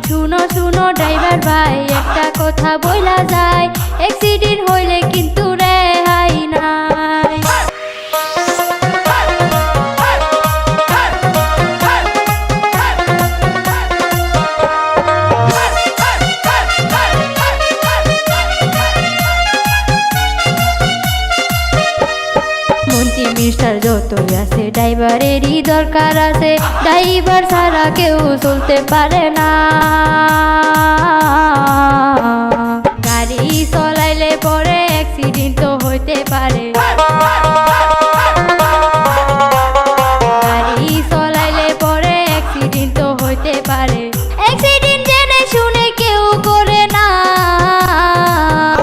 শুনো শুনো ড্রাইভার ভাই, একটা কথা বইলা যায়, অ্যাক্সিডেন্ট হইলে কিন্তু রেহাই নাই। মন্ত্রী মিস্টার যতই আছে ড্রাইভারেরই দরকার আছে, ড্রাইভার ছাড়া কেউ চলতে পারে না। গাড়ি চলাইলে পরে অ্যাক্সিডেন্ট তো হইতে পারে, গাড়ি চলাইলে পরে অ্যাক্সিডেন্ট তো হইতে পারে। অ্যাক্সিডেন্ট জেনে শুনে কেউ করে না।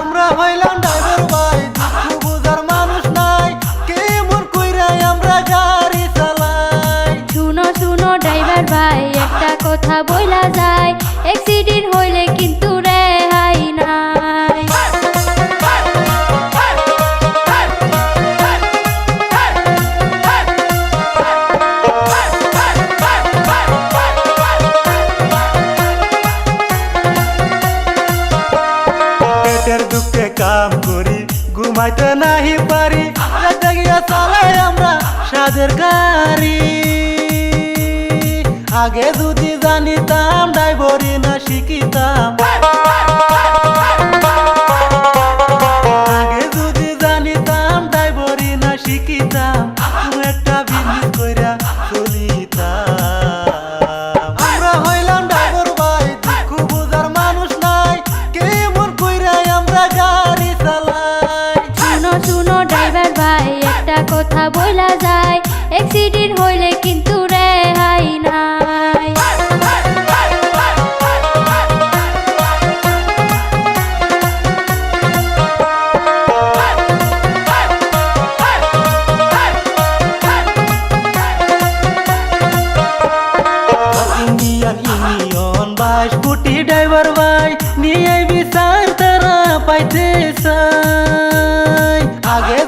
আমরা হইলাম ড্রাইভার ভাই, দুঃখ বুঝার মানুষ নাই, কেমন কইরা আমরা গাড়ি চালাই। শুনো শুনো ড্রাইভার ভাই, একটা কথা বইলা যায়, অ্যাক্সিডেন্ট হইলে কিন্তু রেহাই নাই। পেটের দুঃখে কাম করি, ঘুমাইতে নাহি পারি, রাতে গিয়া চালাই আমরা সাদের গাড়ি। আগে যদি জানিতাম ড্রাইভারি না শিখিতাম, আগে যদি জানিতাম ড্রাইভারি না শিখিতাম, কোনো একটা বিজনেস কইরা চলিতাম। আমরা হইলাম ড্রাইভার ভাই, দুঃখ বুঝার মানুষ নাই, কেমন কইরা আমরা গাড়ি চালাই। শুনো শুনো ড্রাইভার ভাই, একটা কথা বইলা যায়, অ্যাক্সিডেন্ট হইলে কিন্তু রেহাই নাই। ইন্ডিয়ান ইউনিয়ন 22 কোটি ড্রাইভার ভাই, নিয়ে বিচার তারা পাইতে চাই। আগে